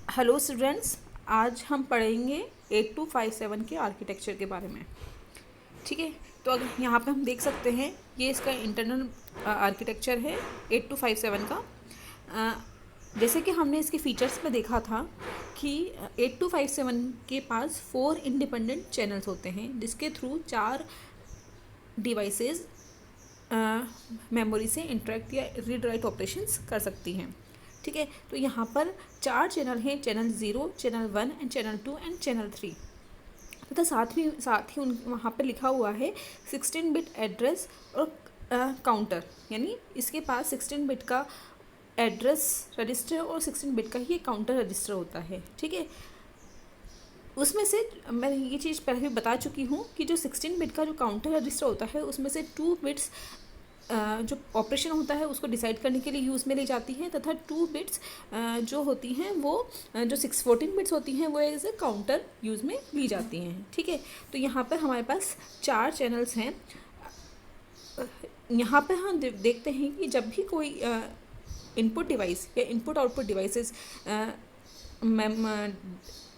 Hello students, आज हम पढ़ेंगे 8257 के आर्किटेक्चर के बारे में। ठीक है, तो अगर यहाँ पे हम देख सकते हैं ये इसका इंटरनल आर्किटेक्चर है 8257 का। जैसे कि हमने इसके फीचर्स में देखा था कि 8257 के पास 4 इंडिपेंडेंट चैनल्स होते हैं जिसके थ्रू 4 डिवाइसेस मेमोरी से इंटरेक्ट या रीड राइट ऑपरेशंस कर सकती हैं। ठीक है, तो यहाँ पर 4 चैनल हैं, channel 0, channel 1 and channel 2 and channel 3 तथा साथ ही उन वहाँ पर लिखा हुआ है 16 बिट एड्रेस और काउंटर, यानी इसके पास 16 बिट का एड्रेस रजिस्टर और 16 बिट का ही काउंटर रजिस्टर होता है। ठीक है, उसमें से मैं ये चीज़ पहले भी बता चुकी हूँ कि जो 16 बिट का जो काउंटर रजिस्टर होता है उसमें से 2 बिट्स जो ऑपरेशन होता है उसको डिसाइड करने के लिए यूज़ में ली जाती हैं, तथा 2 बिट्स जो होती हैं वो जो 14 बिट्स होती हैं वो एज ए काउंटर यूज़ में ली जाती हैं। ठीक है, तो यहाँ पर हमारे पास 4 चैनल्स हैं। यहाँ पर हम देखते हैं कि जब भी कोई इनपुट डिवाइस या input output devices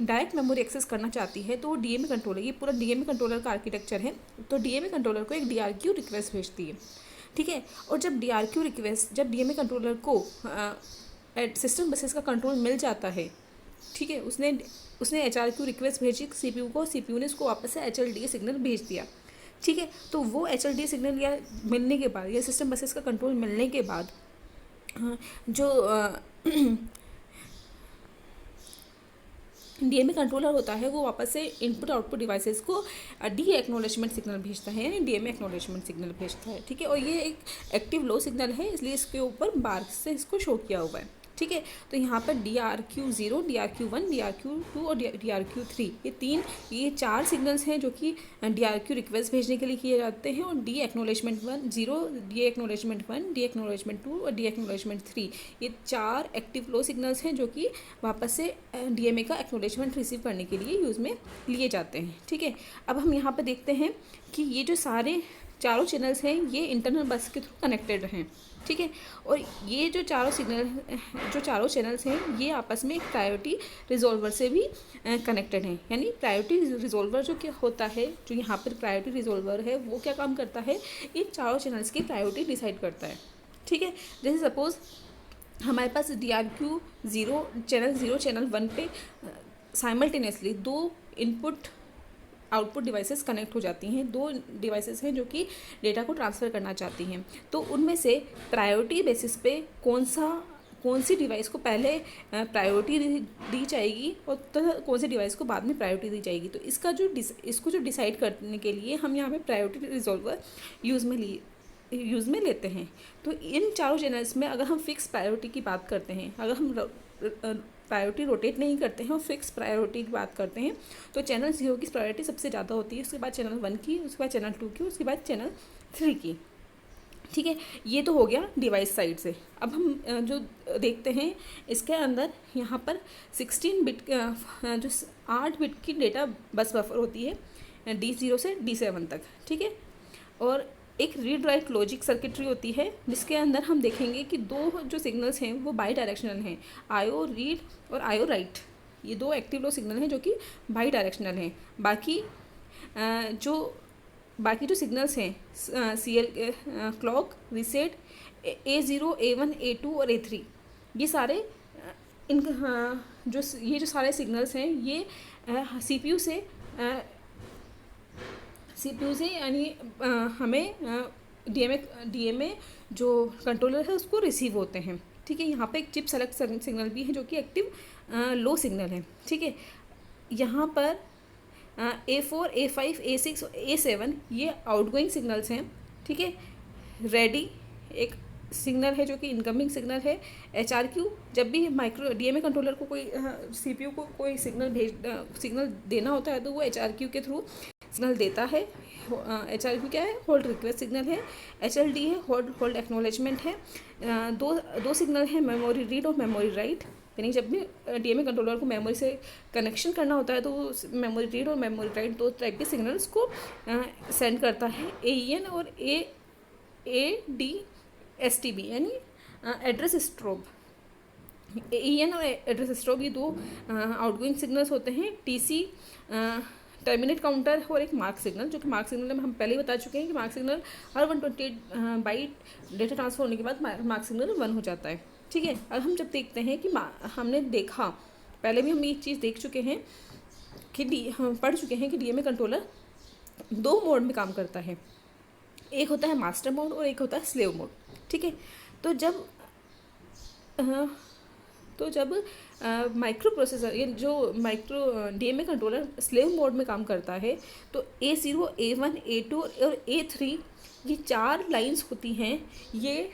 direct memory access करना चाहती है तो वो डीएमए कंट्रोलर, ये पूरा डीएमए कंट्रोलर का आर्किटेक्चर है, तो डीएमए कंट्रोलर को एक डीआरक्यू रिक्वेस्ट भेजती है। ठीक है, और जब डीएमए कंट्रोलर को सिस्टम बसेस का कंट्रोल मिल जाता है, ठीक है, उसने एचआरक्यू रिक्वेस्ट भेजी सीपीयू को, सीपीयू ने उसको वापस से एचएलडी सिग्नल भेज दिया। ठीक है, तो वो एचएलडी सिग्नल या मिलने के बाद या सिस्टम बसेस का कंट्रोल मिलने के बाद जो डीएमए कंट्रोलर होता है वो वापस से इनपुट आउटपुट डिवाइसेस को डी एक्नॉलेजमेंट सिग्नल भेजता है, यानी डीएमए एक्नॉलेजमेंट सिग्नल भेजता है। ठीक है, और ये एक एक्टिव लो सिग्नल है, इसलिए इसके ऊपर बार से इसको शो किया हुआ है। ठीक है, तो यहाँ पर DRQ0, DRQ1, DRQ2 और DRQ3 ये 4 सिग्नल्स हैं जो कि DRQ रिक्वेस्ट भेजने के लिए किए जाते हैं, और D acknowledgement 0, D acknowledgement 1, D acknowledgement 2 और डी एक्नॉलेजमेंट 3, ये 4 एक्टिव लो सिग्नल्स हैं जो कि वापस से डीएमए का एक्नॉलेजमेंट रिसीव करने के लिए यूज़ में लिए जाते हैं। ठीक है, अब हम यहाँ पर देखते हैं कि ये जो सारे चारों चैनल्स हैं ये इंटरनल बस के थ्रू कनेक्टेड हैं। ठीक है, और ये जो चारों चैनल्स हैं ये आपस में एक प्रायोरिटी रिजॉल्वर से भी कनेक्टेड हैं, यानी प्रायोरिटी रिजॉल्वर जो क्या होता है, जो यहाँ पर प्रायोरिटी रिजॉल्वर है वो क्या काम करता है, इन चारों चैनल्स की प्रायोरिटी डिसाइड करता है। ठीक है, जैसे सपोज़ हमारे पास DRQ0 चैनल 1 पे simultaneously 2 input output devices connect हो जाती हैं, 2 डिवाइसेस हैं जो कि डेटा को ट्रांसफ़र करना चाहती हैं, तो उनमें से प्रायोरिटी बेसिस पे कौन सी डिवाइस को पहले प्रायोरिटी दी जाएगी और कौन सी डिवाइस को बाद में प्रायोरिटी दी जाएगी। तो इसको जो डिसाइड करने के लिए हम यहाँ पे प्रायोरिटी रिजॉल्वर यूज़ में लेते हैं। तो इन चारों चैनल्स में अगर हम फिक्स प्रायोरिटी की बात करते हैं, अगर हम प्रायोरिटी रोटेट नहीं करते हैं और फिक्स प्रायोरिटी की बात करते हैं, तो चैनल 0 की प्रायोरिटी सबसे ज़्यादा होती है, उसके बाद चैनल 1 की, उसके बाद चैनल 2 की, उसके बाद चैनल 3 की। ठीक है, ये तो हो गया डिवाइस साइड से। अब हम जो देखते हैं इसके अंदर यहाँ पर 16 बिट जो 8 बिट की डेटा बस बफर होती है D0 से D7 तक। ठीक है, और एक रीड राइट लॉजिक सर्किटरी होती है जिसके अंदर हम देखेंगे कि 2 जो सिग्नल्स हैं वो बाई डायरेक्शनल हैं, आयो रीड और आयो राइट, ये 2 एक्टिव लो सिग्नल हैं जो कि बाई डायरेक्शनल हैं। बाकी जो सिग्नल्स हैं CL clock, reset, A0, A1, A2 और A3, ये सारे ये जो सारे सिग्नल्स हैं ये CPU से यानी हमें डीएमए जो कंट्रोलर है उसको रिसीव होते हैं। ठीक है, यहाँ पे एक चिप सेलेक्ट सिग्नल भी है जो कि एक्टिव लो सिग्नल है। ठीक है, यहाँ पर A4, A5, A6 और A7 ये आउटगोइंग सिग्नल्स हैं। ठीक है, रेडी एक सिग्नल है जो कि इनकमिंग सिग्नल है। HRQ, जब भी डीएमए कंट्रोलर को कोई CPU को कोई सिग्नल देना होता है तो वो HRQ के थ्रू सिग्नल देता है। HRQ क्या है, होल्ड रिक्वेस्ट सिग्नल है। HLD है, होल्ड एक्नॉलेजमेंट है। दो सिग्नल है, मेमोरी रीड और मेमोरी राइट, यानी जब भी डीएमए कंट्रोलर को मेमोरी से कनेक्शन करना होता है तो मेमोरी रीड और मेमोरी राइट 2 टाइप के सिग्नल्स को सेंड करता है। AEN और ADSTB यानी एड्रेस स्ट्रोब। AEN और एड्रेस स्टॉप ये दो आउटगोइंग सिग्नल्स होते हैं। TC टर्मिनेट काउंटर और एक मार्क सिग्नल, जो कि मार्क सिग्नल में हम पहले ही बता चुके हैं कि मार्क सिग्नल हर 128 बाइट डेटा ट्रांसफर होने के बाद मार्क सिग्नल 1 हो जाता है। ठीक है, अब हम जब देखते हैं कि हमने देखा, पहले भी हम ये चीज़ देख चुके हैं कि हम पढ़ चुके हैं कि DMA कंट्रोलर 2 मोड में काम करता है, एक होता है मास्टर मोड और एक होता है स्लेव मोड। ठीक है, तो जब माइक्रो प्रोसेसर, ये जो DMA कंट्रोलर स्लेव मोड में काम करता है, तो A0, A1, A2 और A3 ये 4 लाइंस होती हैं। ये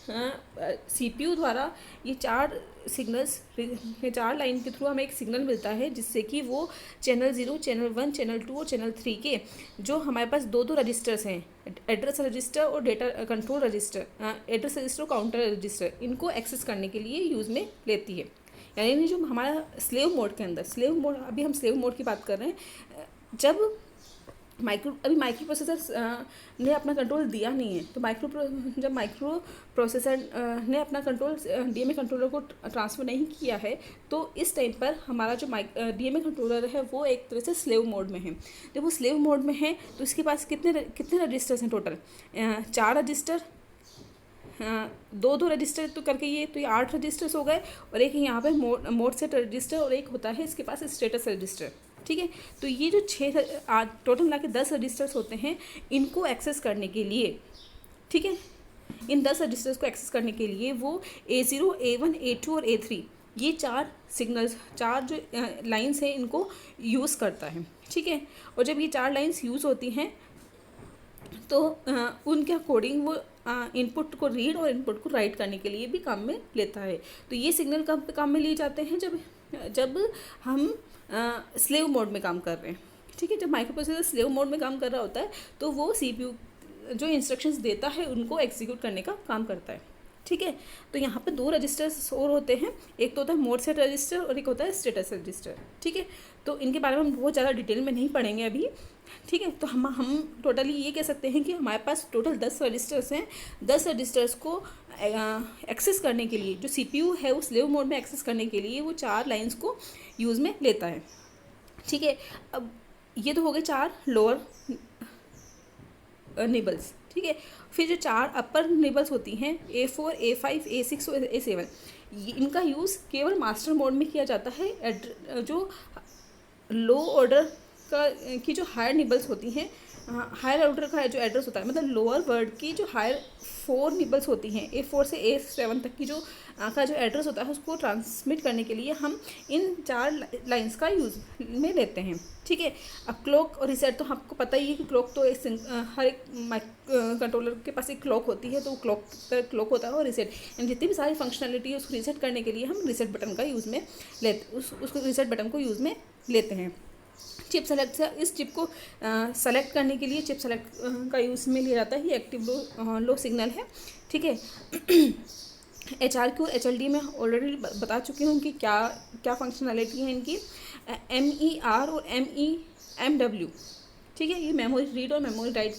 CPU द्वारा ये 4 सिग्नल्स, ये 4 लाइन के थ्रू हमें एक सिग्नल मिलता है, जिससे कि वो चैनल 0, चैनल 1, चैनल 2 और चैनल 3 के जो हमारे पास दो रजिस्टर्स हैं, एड्रेस रजिस्टर और data control register, address register और काउंटर रजिस्टर, इनको एक्सेस करने के लिए यूज़ में लेती है। यानी जो हमारा स्लेव मोड के अंदर, स्लेव मोड, अभी हम स्लेव मोड की बात कर रहे हैं, जब माइक्रो प्रोसेसर ने अपना कंट्रोल दिया नहीं है, तो जब माइक्रो प्रोसेसर ने अपना कंट्रोल DMA कंट्रोलर को ट्रांसफ़र नहीं किया है, तो इस टाइम पर हमारा जो DMA कंट्रोलर है वो एक तरह से स्लेव मोड में है। जब वो स्लेव मोड में है तो इसके पास कितने रजिस्टर्स हैं टोटल? 4 रजिस्टर, 2 रजिस्टर तो करके ये 8 रजिस्टर्स हो गए, और एक यहाँ पे मोड सेट रजिस्टर, और एक होता है इसके पास स्टेटस रजिस्टर। ठीक है, तो ये जो 6 टोटल मिला के 10 रजिस्टर्स होते हैं, इनको एक्सेस करने के लिए, ठीक है, इन 10 रजिस्टर्स को एक्सेस करने के लिए वो A0, A1, A2 और A3 ये 4 सिग्नल्स, 4 जो लाइंस हैं, इनको यूज़ करता है। ठीक है, और जब ये 4 लाइंस यूज़ होती हैं तो उनके अकॉर्डिंग वो इनपुट को रीड और इनपुट को राइट करने के लिए भी काम में लेता है। तो ये सिग्नल कब काम में लिए जाते हैं? जब हम स्लेव मोड में काम कर रहे हैं। ठीक है, जब माइक्रो प्रोसेसर स्लेव मोड में काम कर रहा होता है तो वो CPU जो इंस्ट्रक्शंस देता है उनको एग्जीक्यूट करने का काम करता है। ठीक है, तो यहाँ पे 2 रजिस्टर्स और होते हैं, एक तो होता है मोड सेट रजिस्टर और एक होता है स्टेटस रजिस्टर। ठीक है, तो इनके बारे में हम बहुत ज़्यादा डिटेल में नहीं पढ़ेंगे अभी। ठीक है, तो हम टोटली ये कह सकते हैं कि हमारे पास टोटल 10 रजिस्टर्स हैं। 10 रजिस्टर्स को एक्सेस करने के लिए जो CPU है उस स्लेव मोड में एक्सेस करने के लिए वो 4 लाइंस को यूज़ में लेता है। ठीक है, अब ये तो हो गए 4 लोअर निबल्स। ठीक है, फिर जो 4 अपर निबल्स होती हैं A4, A5, A6 और A7, इनका यूज़ केवल मास्टर मोड में किया जाता है। जो लो ऑर्डर की जो हायर निबल्स होती हैं, हायर ऑर्डर का जो एड्रेस होता है, मतलब लोअर वर्ड की जो हायर 4 निबल्स होती हैं, A4 से A7 तक की जो एड्रेस होता है, उसको ट्रांसमिट करने के लिए हम इन 4 लाइंस का यूज़ में लेते हैं। ठीक है, अब क्लॉक और रीसेट तो आपको पता ही है कि क्लॉक तो हर एक कंट्रोलर के पास एक क्लॉक होती है, तो क्लॉक होता है, और रीसेट जितनी भी सारी फंक्शनलिटी है उसको रीसेट करने के लिए हम रीसेट बटन का यूज़ में उसको रीसेट बटन को यूज़ में लेते हैं। चिप सेलेक्ट से इस चिप को सेलेक्ट करने के लिए चिप सेलेक्ट का यूज़ में लिया जाता है। ये एक्टिव लो सिग्नल है। ठीक है, HRQ और HLD में ऑलरेडी बता चुकी हूँ कि क्या फंक्शनैलिटी है इनकी। MER और MEMW, ठीक है, ये मेमोरी रीड और मेमोरी राइट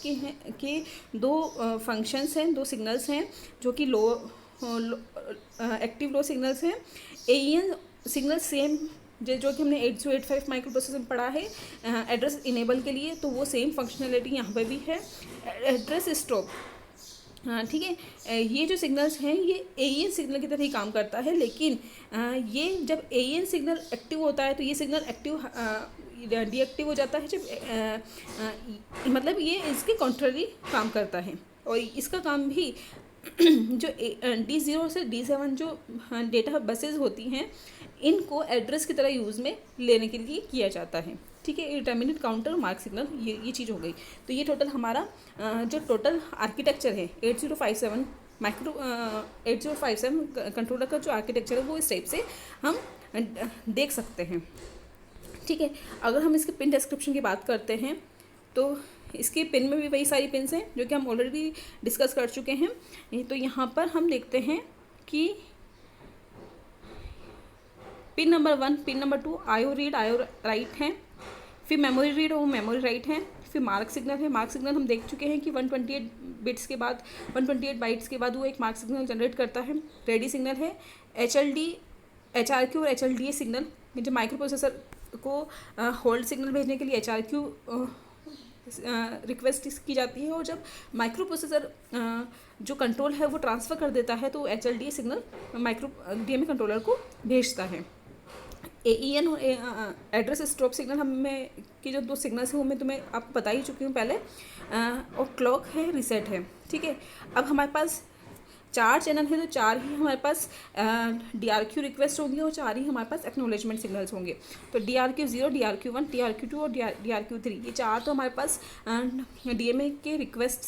के 2 फंक्शंस हैं, 2 सिग्नल्स हैं जो कि एक्टिव लो सिग्नल्स हैं। AEN सिग्नल सेम जो कि हमने 8085 माइक्रो प्रोसेसर में पढ़ा है एड्रेस इनेबल के लिए, तो वो सेम फंक्शनैलिटी यहाँ पे भी है। एड्रेस स्टॉप, हाँ ठीक है, ये जो सिग्नल्स हैं ये AEN सिग्नल की तरह ही काम करता है, लेकिन ये जब AEN सिग्नल एक्टिव होता है तो ये सिग्नल डीएक्टिव हो जाता है जब मतलब ये इसके कॉन्ट्ररी काम करता है। और इसका काम भी जो D0 से D7 जो डेटा बसेज होती हैं, इनको एड्रेस की तरह यूज़ में लेने के लिए किया जाता है। ठीक है, टर्मिनेट काउंटर मार्क सिग्नल ये चीज़ हो गई। तो ये टोटल हमारा जो टोटल आर्किटेक्चर है 8057 कंट्रोलर का जो आर्किटेक्चर है वो इस टाइप से हम देख सकते हैं। ठीक है, अगर हम इसके पिन डिस्क्रिप्शन की बात करते हैं तो इसके पिन में भी वही सारी पिन्स हैं जो कि हम ऑलरेडी डिस्कस कर चुके हैं। तो यहाँ पर हम देखते हैं कि pin number 1, pin number 2 IO read IO right हैं, फिर मेमोरी रीड और मेमोरी राइट हैं, फिर मार्क सिग्नल है। मार्क सिग्नल हम देख चुके हैं कि 128 बिट्स के बाद 128 बाइट्स के बाद वो एक मार्क सिग्नल जनरेट करता है। रेडी सिग्नल है। HLD HRQ और HLDA सिग्नल में जो माइक्रो प्रोसेसर को होल्ड सिग्नल भेजने के लिए HRQ रिक्वेस्ट की जाती है, और जब माइक्रो प्रोसेसर जो कंट्रोल है वो ट्रांसफ़र कर देता है तो HLDA signal micro DMA controller को भेजता है। AEN और एड्रेस स्टॉप सिग्नल हमें की जो दो सिग्नल्स हैं वो मैं तुम्हें आपको बता ही चुकी हूँ पहले। और क्लॉक है, रीसेट है, ठीक है। अब हमारे पास 4 चैनल है तो 4 ही हमारे पास DRQ रिक्वेस्ट होंगी और 4 ही हमारे पास एक्नॉलेजमेंट सिग्नल्स होंगे। तो DRQ 0, DRQ 1, DRQ 2 और DRQ 3, ये 4 तो हमारे पास DMA के रिक्वेस्ट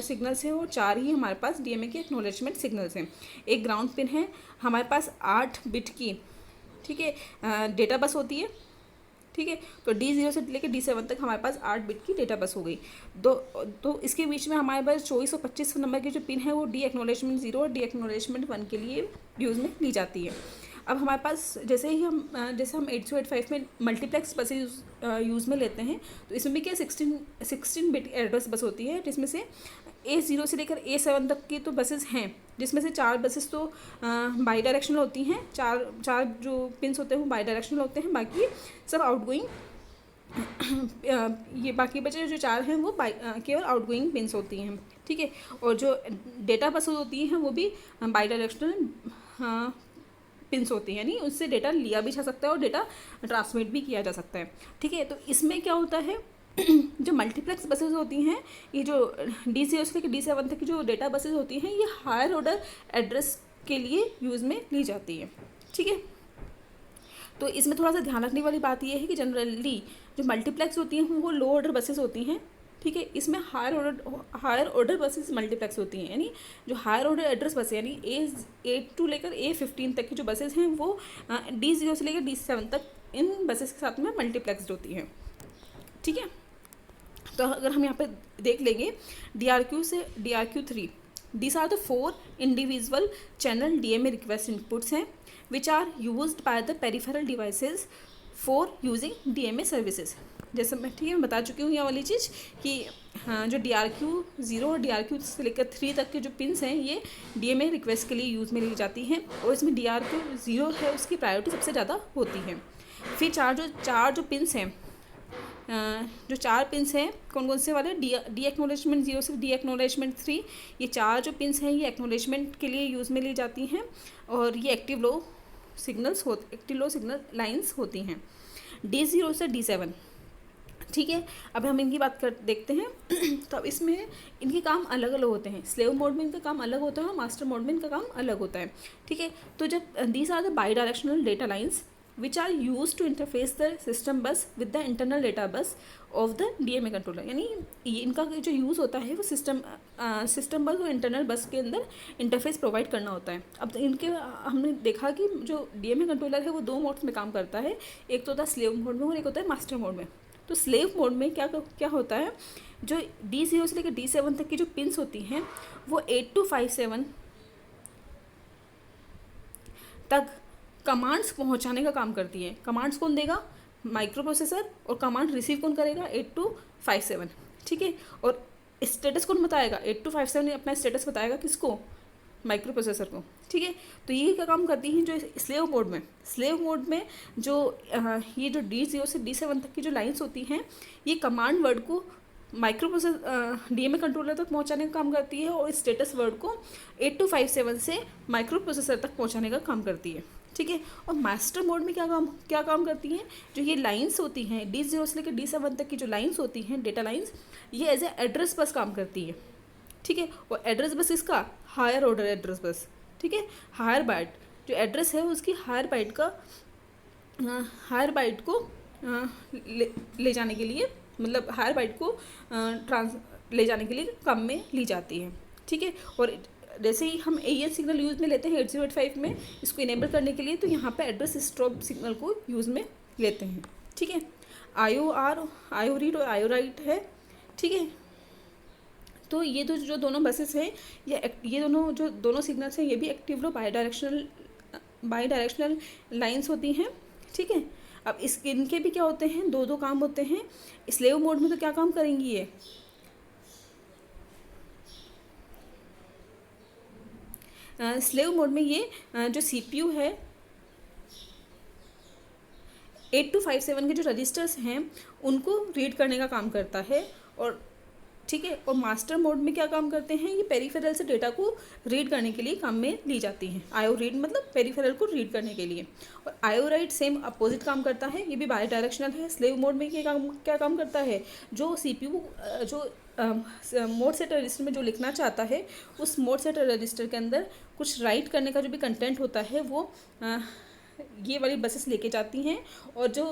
सिग्नल्स हैं और 4 ही हमारे पास DMA के एक्नॉलेजमेंट सिग्नल्स हैं। एक ग्राउंड पिन है, हमारे पास 8 बिट की, ठीक है, डेटा बस होती है, ठीक है। तो D0 से लेकर D7 तक हमारे पास 8 बिट की डेटा बस हो गई। तो इसके बीच में हमारे पास 24 और 25 नंबर की जो पिन है वो डी एक्नॉलेजमेंट 0 और डी एक्नॉलेजमेंट 1 के लिए यूज़ में ली जाती है। अब हमारे पास जैसे हम 8085 में मल्टीप्लेक्स बसेस यूज़ में लेते हैं, तो इसमें भी क्या 16 बिट एड्रेस बस होती है, जिसमें से A0 से लेकर A7 तक की तो बसेस हैं, जिसमें से 4 बसेस तो बाई डायरेक्शनल होती हैं, चार जो पिंस होते हैं वो बाई डायरेक्शनल होते हैं, बाकी सब आउटगोइंग ये बाकी बचे जो 4 हैं वो केवल आउटगोइंग पिंस होती हैं, ठीक है। और जो डेटा बसेस होती हैं वो भी बाई डायरेक्शनल पिंस होती हैं, यानी उससे डेटा लिया भी जा सकता है और डेटा ट्रांसमिट भी किया जा सकता है, ठीक है। तो इसमें क्या होता है जो मल्टीप्लेक्स बसेस होती हैं, ये जो D0 से लेकर D7 तक की जो डेटा बसेस होती हैं, ये हायर ऑर्डर एड्रेस के लिए यूज़ में ली जाती है, ठीक है। तो इसमें थोड़ा सा ध्यान रखने वाली बात ये है कि जनरली जो मल्टीप्लेक्स होती हैं वो लो ऑर्डर बसेस होती हैं, ठीक है। इसमें हायर ऑर्डर बसेस मल्टीप्लेक्स होती हैं, यानी जो हायर ऑर्डर एड्रेस बसें यानी A2 लेकर A15 तक की जो बसेस हैं वो D0 से लेकर D7 तक इन बसेस के साथ में मल्टीप्लेक्सड होती हैं, ठीक है। तो अगर हम यहाँ पे देख लेंगे DRQ से DRQ3, these are the 4 individual channel DMA request inputs हैं which are used by the peripheral devices for using DMA services। जैसे मैं ठीक है मैं बता चुकी हूँ ये वाली चीज़ कि हाँ, जो DRQ 0 और DRQ से लेकर 3 तक के जो पिंस हैं ये DMA रिक्वेस्ट के लिए यूज़ में ली जाती हैं, और इसमें DRQ 0 है उसकी प्रायोरिटी सबसे ज़्यादा होती है। फिर चार जो पिंस हैं, जो 4 पिंस हैं कौन कौन से वाले, डी एक्नॉलेजमेंट 0 से डी एक्नॉलेजमेंट 3, ये 4 जो पिंस हैं ये एक्नॉलेजमेंट के लिए यूज़ में ली जाती हैं, और ये एक्टिव लो सिग्नल लाइंस होती हैं। D0 से D7, ठीक है। अब हम इनकी बात देखते हैं तो अब इसमें इनके काम अलग अलग होते हैं। स्लेव मोड में इनका काम अलग होता है और मास्टर मोड में इनका काम अलग होता है, ठीक है। तो जब these are the bidirectional data lines which are used to interface the system bus with the internal data bus of the DMA controller, यानी इनका जो यूज़ होता है वो सिस्टम बस और इंटरनल बस के अंदर इंटरफेस प्रोवाइड करना होता है। अब इनके हमने देखा कि जो DMA कंट्रोलर है वो 2 मोड्स में काम करता है, एक तो होता है स्लेव मोड में और एक होता है मास्टर मोड में। तो स्लेव मोड में क्या होता है, जो D0 से लेकर D7 तक की जो पिंस होती हैं वो 8257 तक कमांड्स पहुंचाने का काम करती है। कमांड्स कौन देगा, माइक्रो प्रोसेसर, और कमांड रिसीव कौन करेगा, 8257, ठीक है। और स्टेटस कौन बताएगा, 8257 अपना स्टेटस बताएगा किसको, माइक्रो प्रोसेसर को, ठीक है। तो ये क्या काम करती हैं जो स्लेव मोड में जो ये जो D0 से D7 तक की जो लाइंस होती हैं ये कमांड वर्ड को माइक्रो प्रोसेसर DMA कंट्रोलर तक पहुंचाने का काम करती है, और स्टेटस वर्ड को 8257 से माइक्रो प्रोसेसर तक पहुंचाने का काम करती है, ठीक है। और मास्टर मोड में क्या काम करती हैं, जो ये लाइंस होती हैं D0 से लेकर D7 तक की जो लाइंस होती हैं डेटा लाइंस, ये एज ए एड्रेस बस काम करती है, ठीक है। और एड्रेस बस इसका हायर ऑर्डर एड्रेस बस, ठीक है। हायर बाइट जो एड्रेस है उसकी हायर बाइट को ले जाने के लिए, मतलब हायर बाइट को ले जाने के लिए काम में ली जाती है, ठीक है। और जैसे ही हम AEN सिग्नल यूज़ में लेते हैं 8085 में इसको इनेबल करने के लिए, तो यहाँ पे एड्रेस स्टॉप सिग्नल को यूज़ में लेते हैं, ठीक है। IO रीड और IO राइट है, ठीक है। तो ये तो जो दोनों बसेस हैं ये दोनों सिग्नल्स हैं ये भी active low by directional lines होती हैं, ठीक है। अब इनके भी क्या होते हैं, 2 काम होते हैं। स्लेव मोड में तो क्या काम करेंगी ये, स्लेव मोड में ये जो CPU है 8257 के जो रजिस्टर्स हैं उनको रीड करने का काम करता है। और ठीक है, और मास्टर मोड में क्या काम करते हैं, ये पेरिफेरल से डेटा को रीड करने के लिए काम में ली जाती हैं। आयो रीड मतलब पेरिफेरल को रीड करने के लिए। और आयो राइट सेम अपोजिट काम करता है, ये भी बाई डायरेक्शनल है। स्लेव मोड में क्या काम करता है, जो सीपीयू जो मोड सेट रजिस्टर में जो लिखना चाहता है उस मोड सेट रजिस्टर के अंदर कुछ राइट करने का जो भी कंटेंट होता है वो ये वाली बसेस लेके जाती हैं। और जो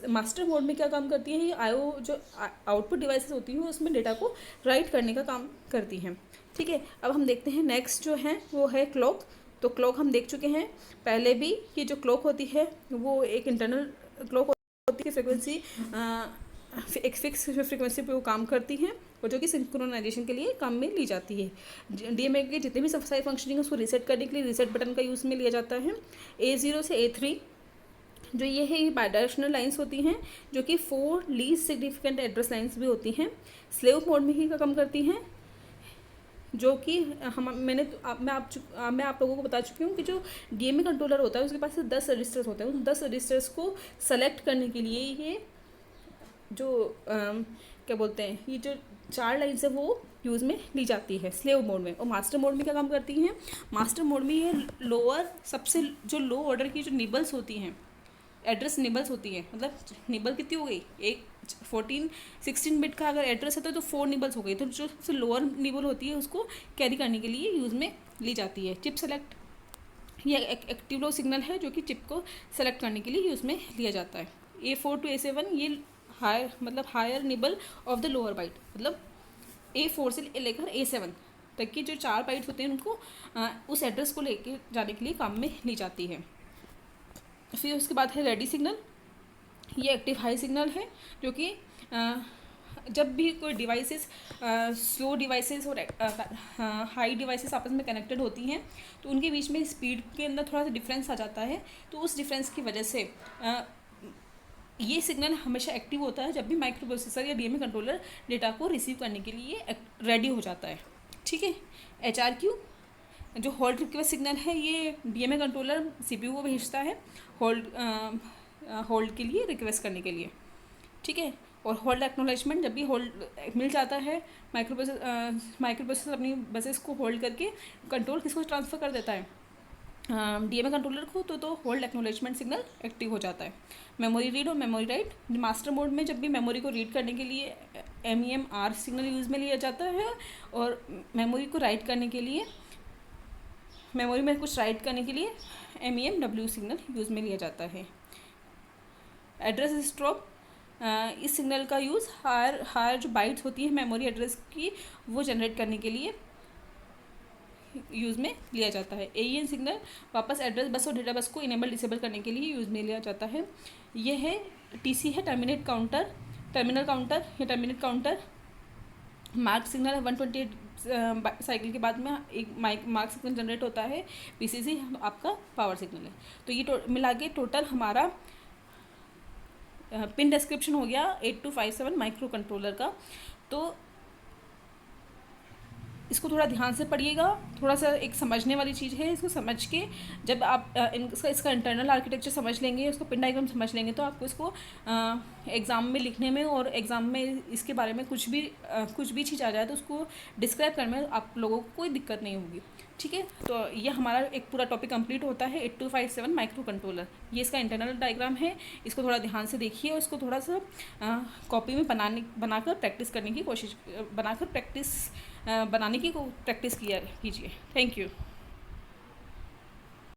मास्टर मोड में क्या काम करती हैं, ये आईओ जो आउटपुट डिवाइसेस होती हैं उसमें डेटा को राइट करने का काम करती हैं। ठीक है, अब हम देखते हैं नेक्स्ट जो है वो है क्लॉक। तो क्लॉक हम देख चुके हैं पहले भी कि जो क्लॉक होती है वो एक इंटरनल क्लॉक होती है, फ्रिक्वेंसी एक फिक्स फ्रिक्वेंसी पे वो काम करती हैं और जो कि सिंक्रोनाइजेशन के लिए काम में ली जाती है। डीएमए के जितने भी सारी फंक्शनिंग है उसको रीसेट करने के लिए रीसेट बटन का यूज़ में लिया जाता है। A0 से A3 जो ये है ये बायडायरेक्शनल लाइंस होती हैं जो कि 4 लीस्ट सिग्निफिकेंट एड्रेस लाइंस भी होती हैं। स्लेव मोड में ही काम करती हैं, जो कि मैं आप लोगों को बता चुकी हूँ कि जो डीएमए कंट्रोलर होता है उसके पास 10 रजिस्टर्स होते हैं। उन 10 रजिस्टर्स को सेलेक्ट करने के लिए ये जो क्या बोलते हैं, ये जो 4 लाइन्स है वो यूज़ में ली जाती है स्लेव मोड में। और मास्टर मोड में क्या काम करती हैं, मास्टर मोड में ये लोअर सबसे जो लो ऑर्डर की जो निबल्स होती हैं, एड्रेस निबल्स होती हैं, मतलब निबल कितनी हो गई, एक 16 बिट का अगर एड्रेस है तो 4 निबल्स हो गई, तो जो सबसे लोअर निबल होती है उसको कैरी करने के लिए यूज़ में ली जाती है। चिप सेलेक्ट ये एक्टिव लो सिग्नल है जो कि चिप को सेलेक्ट करने के लिए यूज़ में लिया जाता है। A4 to A7 ये हायर मतलब higher nibble of the lower byte, मतलब A4 से लेकर A7 तक की जो 4 बाइट्स होते हैं उनको उस एड्रेस को लेके जाने के लिए काम में ली जाती है। फिर उसके बाद है रेडी सिग्नल, ये एक्टिव हाई सिग्नल है जो कि जब भी कोई डिवाइसेस स्लो डिवाइसेस और हाई डिवाइसेस आपस में कनेक्टेड होती हैं तो उनके बीच में स्पीड के अंदर थोड़ा सा डिफरेंस आ जाता है। तो उस डिफरेंस की वजह से ये सिग्नल हमेशा एक्टिव होता है जब भी माइक्रो प्रोसेसर या डीएमए कंट्रोलर डेटा को रिसीव करने के लिए रेडी हो जाता है। ठीक है, HRQ जो होल्ड रिक्वेस्ट सिग्नल है ये डीएमए कंट्रोलर सीपीयू को भेजता है होल्ड के लिए रिक्वेस्ट करने के लिए। ठीक है, और होल्ड एक्नॉलेजमेंट जब भी होल्ड मिल जाता है माइक्रो प्रोसेसर अपनी बसेस को होल्ड करके कंट्रोल किसको ट्रांसफ़र कर देता है, डीएमए कंट्रोलर को, तो होल्ड एक्नॉलेजमेंट सिग्नल एक्टिव हो जाता है। मेमोरी रीड और मेमोरी राइट, मास्टर मोड में जब भी मेमोरी को रीड करने के लिए MEMR सिग्नल यूज़ में लिया जाता है और मेमोरी को राइट करने के लिए मेमोरी में कुछ राइट करने के लिए MEMW सिग्नल यूज़ में लिया जाता है। एड्रेस स्ट्रोप, इस सिग्नल का यूज़ हायर जो बाइट्स होती है मेमोरी एड्रेस की वो जनरेट करने के लिए यूज़ में लिया जाता है। AEN सिग्नल वापस एड्रेस बस और डेटा बस को इनेबल डिसेबल करने के लिए यूज़ में लिया जाता है। ये है TC है टर्मिनेट काउंटर, टर्मिनल काउंटर या terminate counter. Mark signal 128 cycle के बाद में एक मार्क सिग्नल जनरेट होता है। PCC आपका पावर सिग्नल है। तो ये मिला के टोटल हमारा पिन डिस्क्रिप्शन हो गया 8257 माइक्रो कंट्रोलर का। तो इसको थोड़ा ध्यान से पढ़िएगा, थोड़ा सा एक समझने वाली चीज़ है। इसको समझ के जब आप इसका इंटरनल आर्किटेक्चर समझ लेंगे, उसको पिन डायग्राम समझ लेंगे तो आपको इसको एग्ज़ाम में लिखने में और एग्ज़ाम में इसके बारे में कुछ भी चीज़ आ जाए तो उसको डिस्क्राइब करने में आप लोगों को कोई दिक्कत नहीं होगी। ठीक है, तो ये हमारा एक पूरा टॉपिक कंप्लीट होता है 8257 माइक्रो कंट्रोलर। ये इसका इंटरनल डायग्राम है, इसको थोड़ा ध्यान से देखिए और इसको थोड़ा सा कॉपी में बनाकर प्रैक्टिस करने की कोशिश बनाने की प्रैक्टिस कीजिए। Thank you.